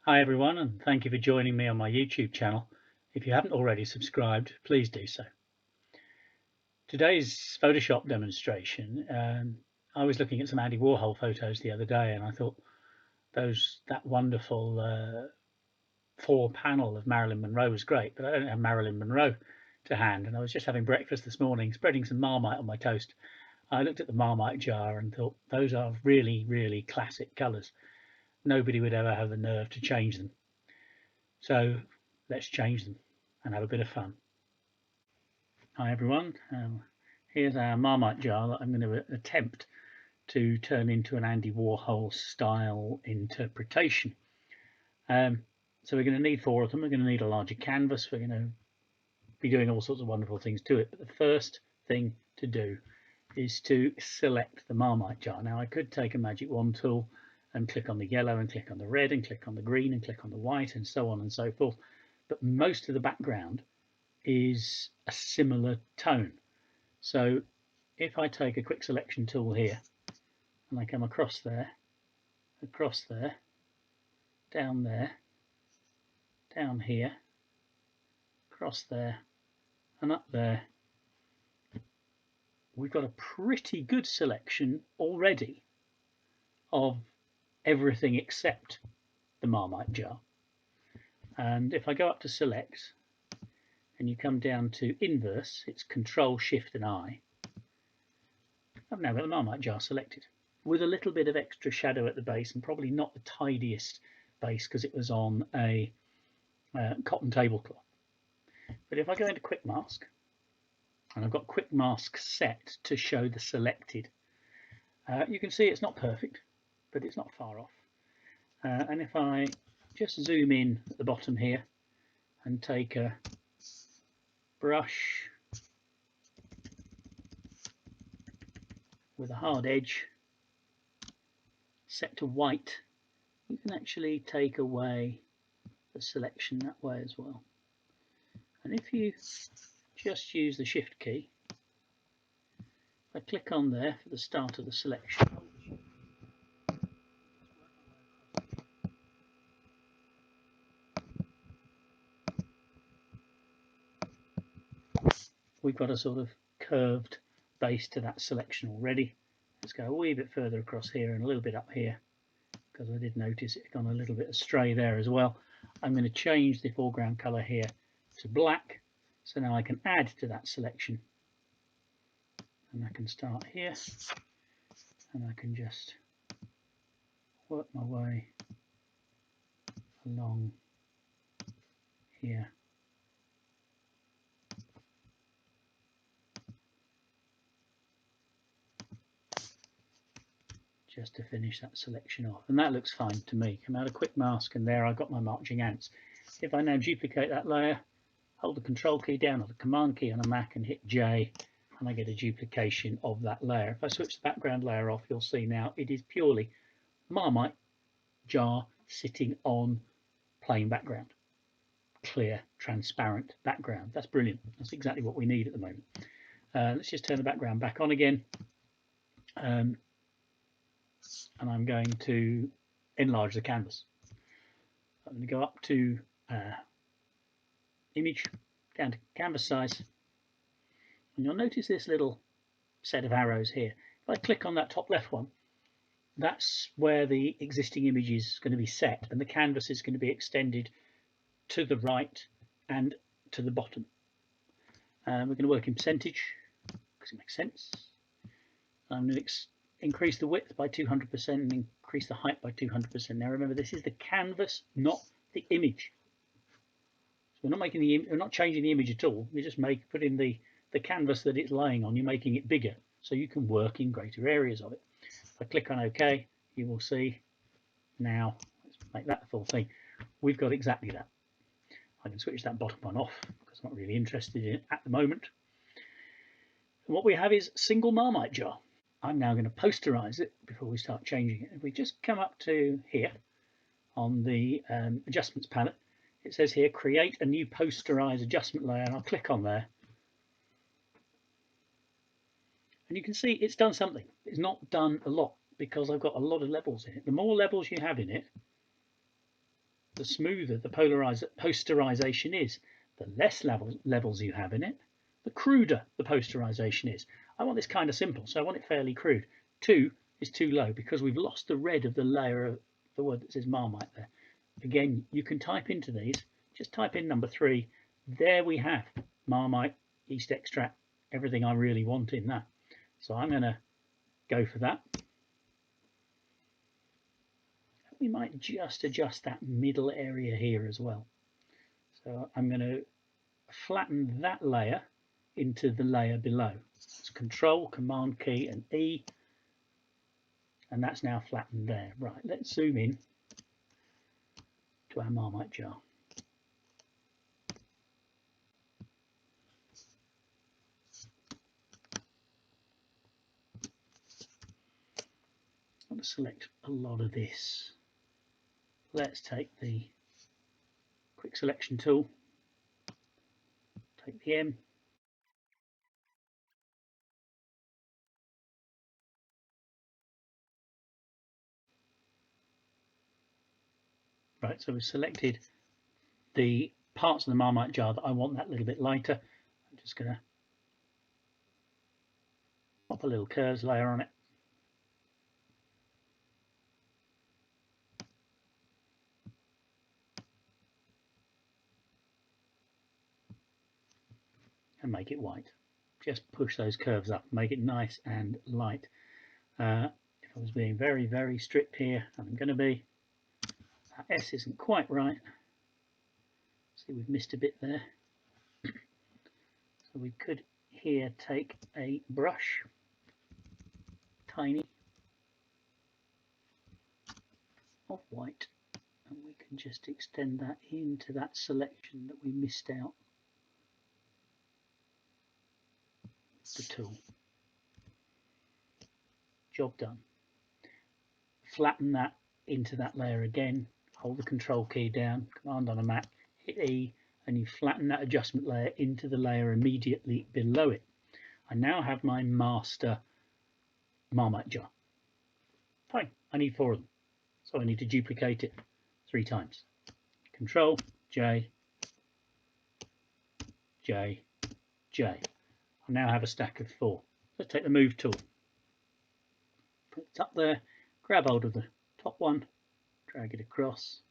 Hi everyone, and thank you for joining me on my YouTube channel. If you haven't already subscribed, please do so. Today's Photoshop demonstration, I was looking at some Andy Warhol photos the other day, and I thought that wonderful 4-panel of Marilyn Monroe was great, but I don't have Marilyn Monroe to hand, and I was just having breakfast this morning, spreading some Marmite on my toast. I looked at the Marmite jar and thought those are really, really classic colours. Nobody would ever have the nerve to change them. So let's change them and have a bit of fun. Hi everyone, here's our Marmite jar that I'm going to attempt to turn into an Andy Warhol style interpretation. So we're going to need 4 of them. We're going to need a larger canvas. We're going to be doing all sorts of wonderful things to it, but the first thing to do is to select the Marmite jar. Now I could take a magic wand tool and click on the yellow and click on the red and click on the green and click on the white and so on and so forth, but most of the background is a similar tone. So if I take a quick selection tool here and I come across there, down there, down here, across there and up there, we've got a pretty good selection already of everything except the Marmite jar. And if I go up to select and you come down to inverse, it's Control Shift and I. I've now got the Marmite jar selected with a little bit of extra shadow at the base, and probably not the tidiest base because it was on a cotton tablecloth. But if I go into Quick Mask, and I've got Quick Mask set to show the selected, you can see it's not perfect, but it's not far off. And if I just zoom in at the bottom here and take a brush with a hard edge set to white, you can actually take away the selection that way as well. And if you just use the Shift key, if I click on there for the start of the selection, we've got a sort of curved base to that selection already. Let's go a wee bit further across here and a little bit up here, because I did notice it gone a little bit astray there as well. I'm going to change the foreground colour here to black, so now I can add to that selection, and I can start here and I can just work my way along here. Just to finish that selection off, and that looks fine to me. Come out of Quick Mask, and there I've got my marching ants. If I now duplicate that layer, hold the Control key down or the Command key on a Mac and hit J, and I get a duplication of that layer. If I switch the background layer off, you'll see now it is purely Marmite jar sitting on plain background, clear, transparent background. That's brilliant. That's exactly what we need at the moment. Let's just turn the background back on again. And I'm going to enlarge the canvas. I'm going to go up to image, down to canvas size, and you'll notice this little set of arrows here. If I click on that top left one, that's where the existing image is going to be set, and the canvas is going to be extended to the right and to the bottom. We're going to work in percentage because it makes sense. I'm going to increase the width by 200% and increase the height by 200%. Now remember, this is the canvas, not the image. So we're not changing the image at all. We're just putting the canvas that it's laying on. You're making it bigger so you can work in greater areas of it. If I click on OK, you will see now. Let's make that the full thing. We've got exactly that. I can switch that bottom one off because I'm not really interested in it at the moment. And what we have is single Marmite jar. I'm now going to posterize it before we start changing it. If we just come up to here on the adjustments palette, it says here create a new posterize adjustment layer, and I'll click on there, and you can see it's done something. It's not done a lot because I've got a lot of levels in it. The more levels you have in it, the smoother the posterization is. The less levels you have in it, the cruder the posterization is. I want this kind of simple, so I want it fairly crude. 2 is too low because we've lost the red of the layer of the word that says Marmite there. Again, you can type into these, just type in number 3. There we have Marmite, yeast extract, everything I really want in that. So I'm going to go for that. We might just adjust that middle area here as well. So I'm going to flatten that layer into the layer below. It's Control, Command key and E, and that's now flattened there. Right, let's zoom in to our Marmite jar. I'm going to select a lot of this. Let's take the quick selection tool, take the M, right, so we've selected the parts of the Marmite jar that I want that little bit lighter. I'm just going to pop a little curves layer on it. And make it white. Just push those curves up, make it nice and light. If I was being very, very strict here, I'm going to be, that S isn't quite right. See, we've missed a bit there. So we could here take a brush, tiny, of white, and we can just extend that into that selection that we missed out. The tool. Job done. Flatten that into that layer again, hold the Control key down, Command on a Mac, hit E, and you flatten that adjustment layer into the layer immediately below it. I now have my master Marmite jar. Fine, I need 4 of them, so I need to duplicate it 3 times. Control, J, J, J. I now have a stack of 4. Let's take the Move tool. Put it up there, grab hold of the top one, drag it across.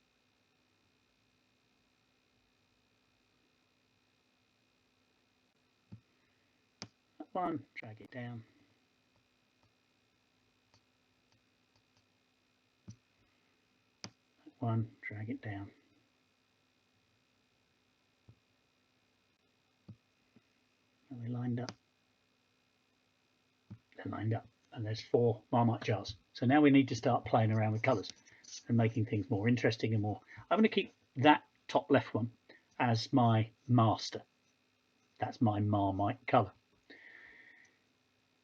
That one, drag it down. That one, drag it down. And they lined up. They're lined up. And there's 4 Marmite jars. So now we need to start playing around with colours and making things more interesting and more. I'm going to keep that top left one as my master. That's my Marmite colour.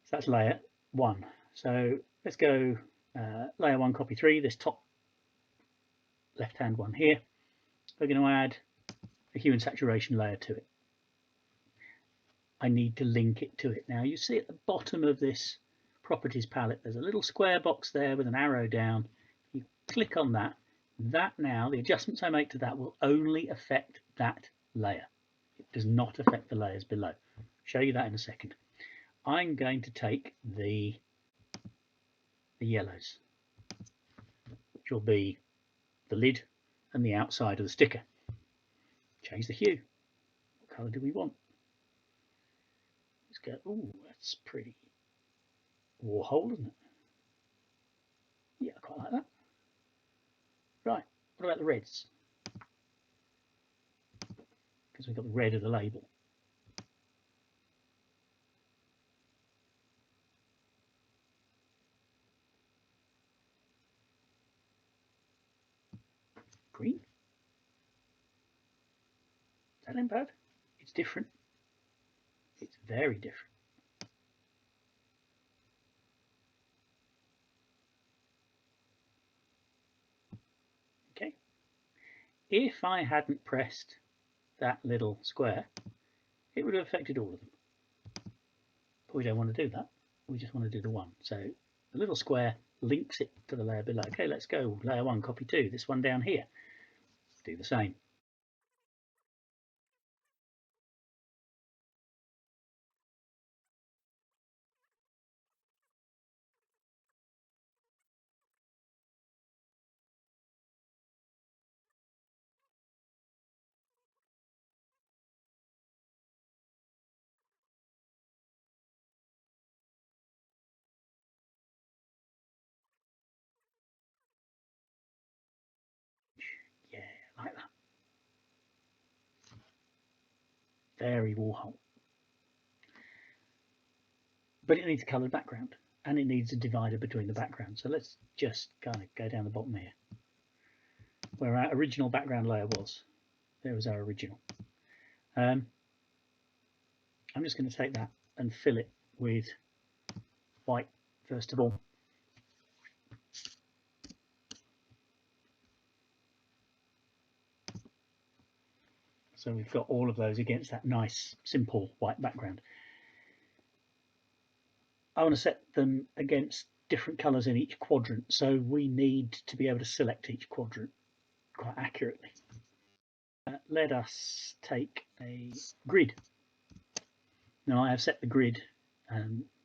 So that's layer 1. So let's go layer 1, copy 3, this top left hand one here. We're going to add a hue and saturation layer to it. I need to link it to it. Now you see at the bottom of this properties palette there's a little square box there with an arrow down. You click on that. That now, the adjustments I make to that will only affect that layer. It does not affect the layers below. I'll show you that in a second. I'm going to take the yellows, which will be the lid and the outside of the sticker. Change the hue. What colour do we want? Let's go, ooh, that's pretty Warhol, isn't it? Yeah, I quite like that. Right, what about the reds? Because we've got the red of the label. Green? Is that bad? It's different. It's very different. Okay. If I hadn't pressed that little square, it would have affected all of them. But we don't want to do that. We just want to do the one. So the little square links it to the layer below. Okay, let's go. Layer 1, copy 2. This one down here. do the same. Yeah, like that. Very Warhol. But it needs a coloured background, and it needs a divider between the backgrounds. So let's just kind of go down the bottom here, where our original background layer was. There was our original. I'm just going to take that and fill it with white first of all. So we've got all of those against that nice, simple white background. I want to set them against different colours in each quadrant, so we need to be able to select each quadrant quite accurately. Let us take a grid. Now I have set the grid,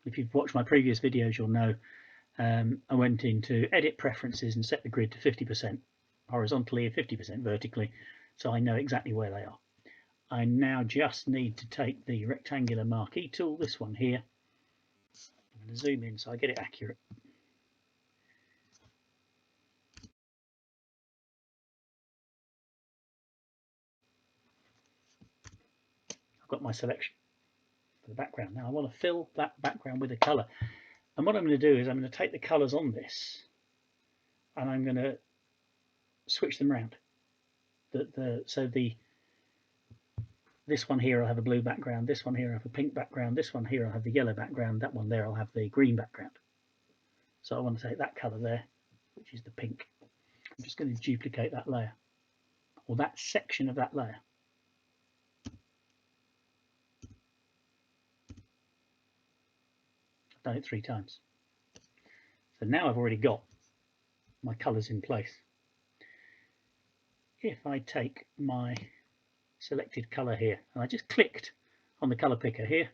if you've watched my previous videos you'll know I went into edit preferences and set the grid to 50% horizontally and 50% vertically, so I know exactly where they are. I now just need to take the rectangular marquee tool, this one here. I'm going to zoom in so I get it accurate. I've got my selection for the background. Now I want to fill that background with a colour, and what I'm going to do is I'm going to take the colours on this and I'm going to switch them around. This one here I'll have a blue background, this one here I'll have a pink background, this one here I'll have the yellow background, that one there I'll have the green background. So I want to take that colour there, which is the pink. I'm just going to duplicate that layer, or that section of that layer. I've done it 3 times. So now I've already got my colours in place. If I take my selected colour here, and I just clicked on the colour picker here,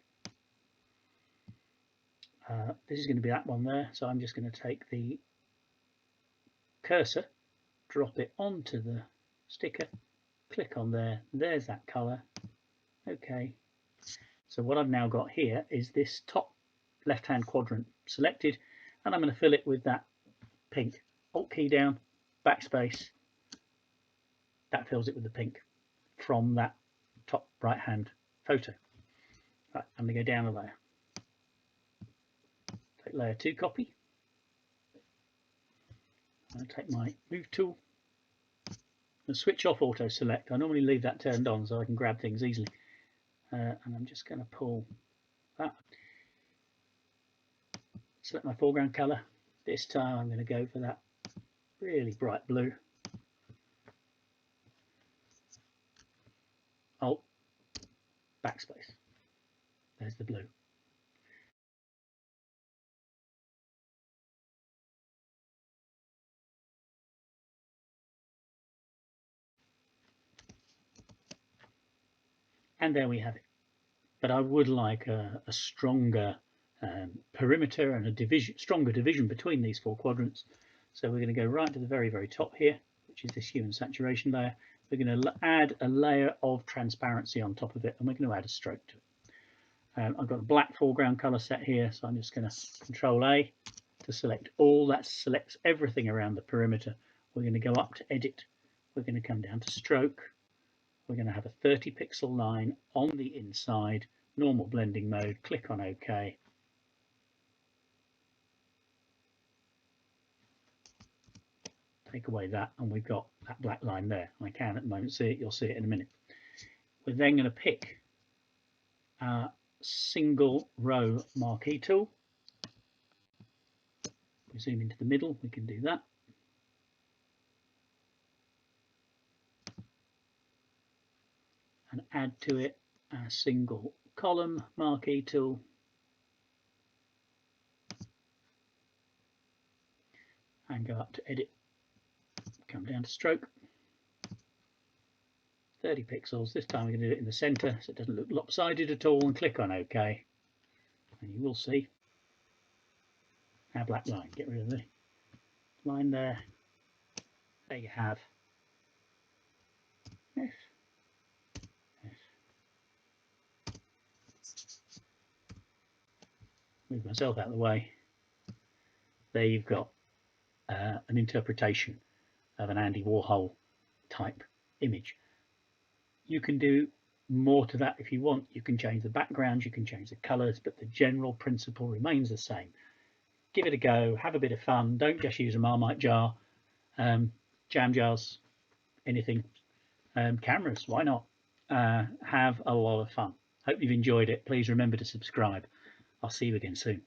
this is going to be that one there, so I'm just going to take the cursor, drop it onto the sticker, click on there, there's that colour. Okay, so what I've now got here is this top left hand quadrant selected, and I'm going to fill it with that pink. Alt key down, backspace, that fills it with the pink from that top right hand photo. Right, I'm going to go down a layer, take layer 2 copy, I'll take my move tool and switch off auto select. I normally leave that turned on so I can grab things easily, and I'm just going to pull that, select my foreground colour. This time I'm going to go for that really bright blue. Alt backspace, there's the blue. And there we have it. But I would like a stronger perimeter and a stronger division between these 4 quadrants. So we're going to go right to the very, very top here, which is this hue and saturation layer. We're going to add a layer of transparency on top of it, and we're going to add a stroke to it. I've got a black foreground colour set here, so I'm just going to Control A to select all. That selects everything around the perimeter. We're going to go up to Edit. We're going to come down to Stroke. We're going to have a 30 pixel line on the inside, normal blending mode, click on OK. Take away that and we've got that black line there. I can at the moment see it, you'll see it in a minute. We're then going to pick our single row marquee tool. We zoom into the middle, we can do that. And add to it a single column marquee tool. And go up to Edit, come down to Stroke. 30 pixels. This time we're going to do it in the center so it doesn't look lopsided at all, and click on OK. And you will see our black line. Get rid of the line there. There you have. Yes. Yes. Move myself out of the way. There you've got an interpretation of an Andy Warhol type image. You can do more to that if you want. You can change the backgrounds, you can change the colours, but the general principle remains the same. Give it a go, have a bit of fun. Don't just use a Marmite jar, jam jars, anything. Cameras, why not? Have a lot of fun. Hope you've enjoyed it. Please remember to subscribe. I'll see you again soon.